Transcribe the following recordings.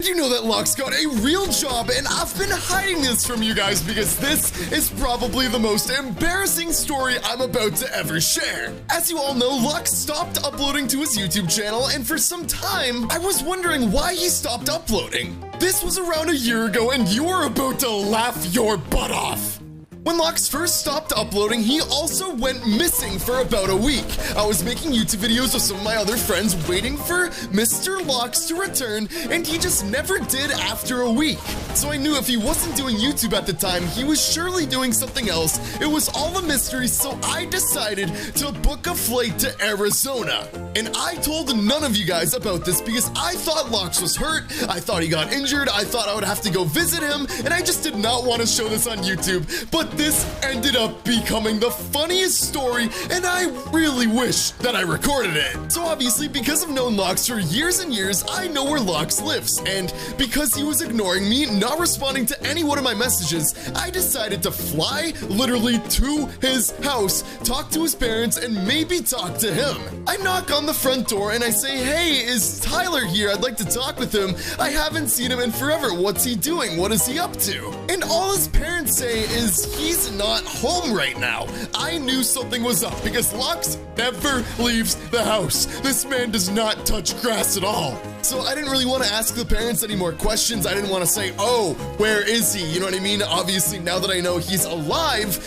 Did you know that Lux got a real job, and I've been hiding this from you guys because this is probably the most embarrassing story I'm about to ever share. As you all know, Lux stopped uploading to his YouTube channel, and for some time, I was wondering why he stopped uploading. This was around a year ago, and you are about to laugh your butt off. When Lux first stopped uploading, he also went missing for about a week. I was making YouTube videos with some of my other friends waiting for Mr. Lux to return, and he just never did after a week. So I knew if he wasn't doing YouTube at the time, he was surely doing something else. It was all a mystery, so I decided to book a flight to Arizona. And I told none of you guys about this because I thought Lux was hurt, I thought he got injured, I thought I would have to go visit him, and I just did not want to show this on YouTube. But this ended up becoming the funniest story, and I really wish that I recorded it. So obviously, because I've known Lux for years and years, I know where Lux lives. And because he was ignoring me, not responding to any one of my messages, I decided to fly literally to his house, talk to his parents, and maybe talk to him. I knock on the front door and I say, "Hey, is Tyler here? I'd like to talk with him. I haven't seen him in forever. What's he doing? What is he up to?" And all his parents say is, "He's not home right now." I knew something was up because Lux never leaves the house. This man does not touch grass at all. So I didn't really want to ask the parents any more questions. I didn't want to say, "Oh, where is he?" You know what I mean? Obviously, now that I know he's alive,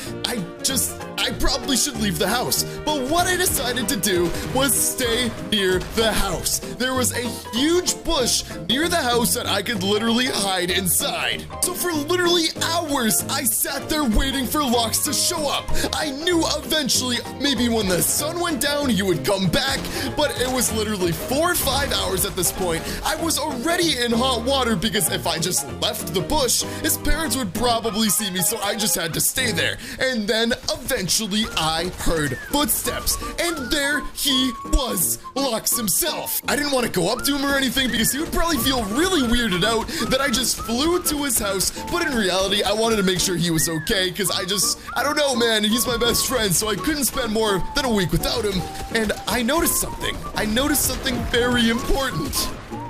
I probably should leave the house. But what I decided to do was stay near the house. There was a huge bush near the house that I could literally hide inside. So for literally hours, I sat there waiting for Lux to show up. I knew eventually, maybe when the sun went down, he would come back, but it was literally 4 or 5 hours at this point. I was already in hot water because if I just left the bush, his parents would probably see me, so I just had to stay there. And then eventually I heard footsteps, and there he was, Lux himself. I didn't want to go up to him or anything because he would probably feel really weirded out that I just flew to his house, but in reality, I wanted to make sure he was okay because I don't know, man, he's my best friend, so I couldn't spend more than a week without him, and I noticed something. I noticed something very important.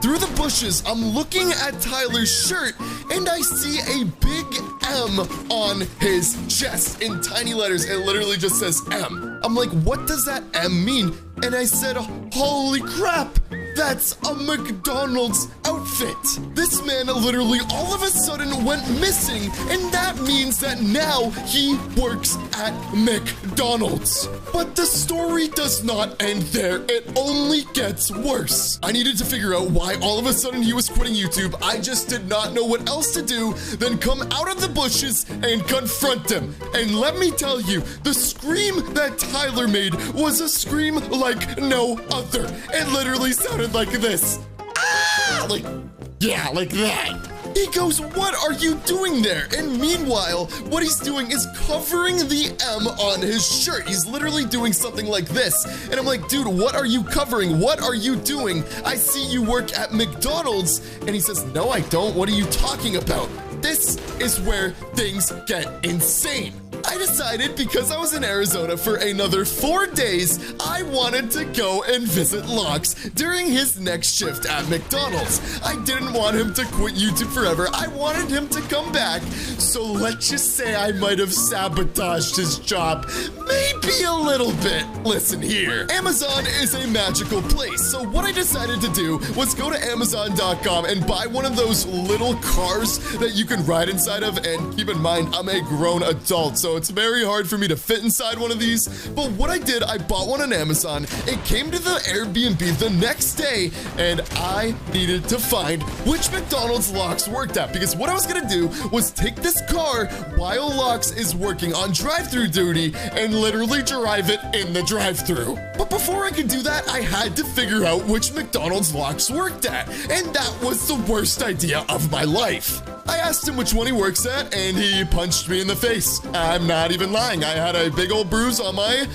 Through the bushes, I'm looking at Tyler's shirt, and I see a big M on his chest in tiny letters. It literally just says M. I'm like, what does that M mean? And I said, holy crap, that's a McDonald's outfit. This man literally all of a sudden went missing, and that means that now he works at McDonald's. But the story does not end there. It only gets worse. I needed to figure out why all of a sudden he was quitting YouTube. I just did not know what else to do than come out of the bushes and confront him. And let me tell you, the scream that Tyler made was a scream like no other. It literally sounded like this. Ah! Like that. He goes, "What are you doing there?" And meanwhile, what he's doing is covering the M on his shirt. He's literally doing something like this. And I'm like, "Dude, what are you covering? What are you doing? I see you work at McDonald's." And he says, "No, I don't. What are you talking about?" This is where things get insane. I decided because I was in Arizona for another 4 days, I wanted to go and visit Lux during his next shift at McDonald's. I didn't want him to quit YouTube forever. I wanted him to come back. So let's just say I might have sabotaged his job. Maybe a little bit. Listen here. Amazon is a magical place. So what I decided to do was go to Amazon.com and buy one of those little cars that you can ride inside of. And keep in mind, I'm a grown adult, so it's very hard for me to fit inside one of these. But what I did, I bought one on Amazon. It came to the Airbnb the next day, and I needed to find which McDonald's Lux worked at, because what I was gonna do was take this car while Lux is working on drive-thru duty and literally drive it in the drive-thru. But before I could do that, I had to figure out which McDonald's Lux worked at, and that was the worst idea of my life. I asked him which one he works at, and he punched me in the face. I'm not even lying. I had a big old bruise on my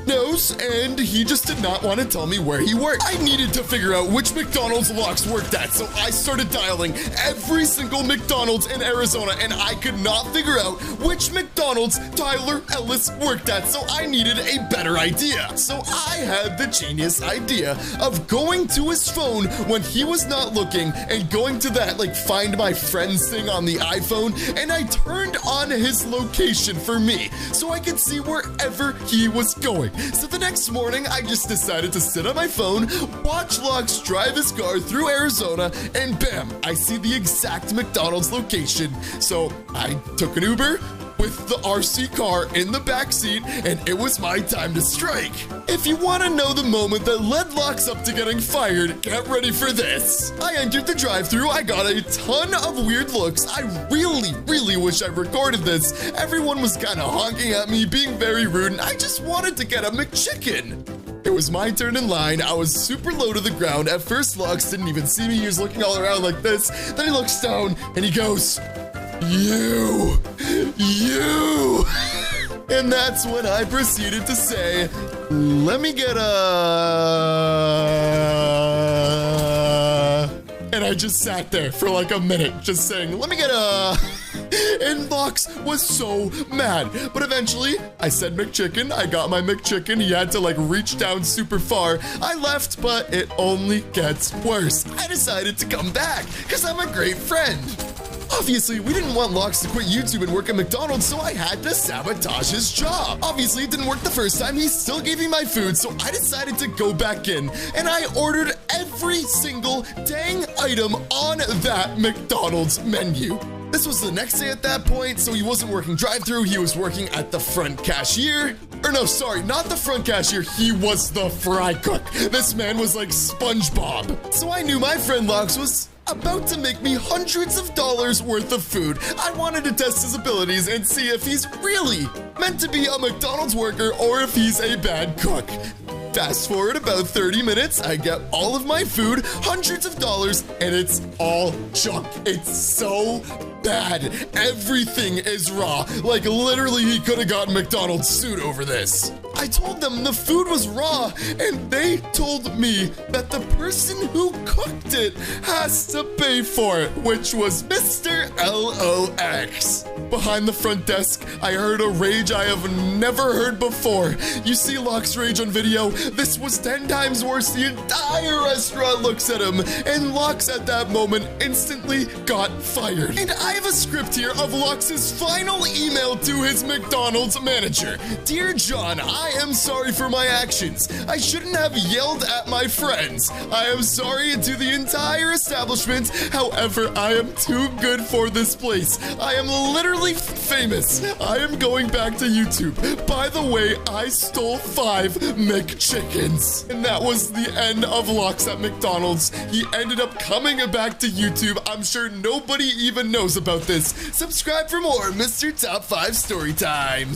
nose, and he just did not want to tell me where he worked. I needed to figure out which McDonald's Lux worked at, so I started dialing every single McDonald's in Arizona, and I could not figure out which McDonald's Tyler Ellis worked at, so I needed a better idea. So I had the genius idea of going to his phone when he was not looking and going to that, like, find my friends thing on the iPhone, and I turned on his location for me so I could see wherever he was going. So the next morning, I just decided to sit on my phone, watch Lux drive his car through Arizona, and bam, I see the exact McDonald's location. So I took an Uber with the RC car in the back seat, and it was my time to strike. If you want to know the moment that led Lux up to getting fired, get ready for this. I entered the drive-thru. I got a ton of weird looks. I really wish I recorded this. Everyone was kind of honking at me, being very rude, and I just wanted to get a McChicken. It was my turn in line. I was super low to the ground. At first, Lux didn't even see me. He was looking all around like this. Then he looks down and he goes, You! And that's when I proceeded to say, let me get and I just sat there for like a minute just saying, let me get and Lux was so mad. But eventually, I said McChicken. I got my McChicken. He had to like reach down super far. I left, but it only gets worse. I decided to come back because I'm a great friend. Obviously, we didn't want Lux to quit YouTube and work at McDonald's, so I had to sabotage his job. Obviously, it didn't work the first time. He still gave me my food, so I decided to go back in, and I ordered every single dang item on that McDonald's menu. This was the next day at that point, so he wasn't working drive-thru. He was working at the front cashier. Or no, sorry, not the front cashier. He was the fry cook. This man was like SpongeBob. So I knew my friend Lux was about to make me hundreds of dollars worth of food. I wanted to test his abilities and see if he's really meant to be a McDonald's worker or if he's a bad cook. Fast forward about 30 minutes, I get all of my food, hundreds of dollars, and it's all junk. It's so bad. Everything is raw. Like, literally, he could have gotten McDonald's sued over this. I told them the food was raw, and they told me that the person who cooked it has to pay for it, which was Mr. LOX. Behind the front desk, I heard a rage I have never heard before. You see Lux rage on video? This was 10 times worse. The entire restaurant looks at him, and Lux at that moment instantly got fired. And I have a script here of Lux's final email to his McDonald's manager. Dear John, I am sorry for my actions. I shouldn't have yelled at my friends. I am sorry to the entire establishment. However, I am too good for this place. I am literally famous. I am going back to YouTube. By the way, I stole 5 McChickens. And that was the end of Lux at McDonald's. He ended up coming back to YouTube. I'm sure nobody even knows about this. Subscribe for more Mr. Top 5 story times.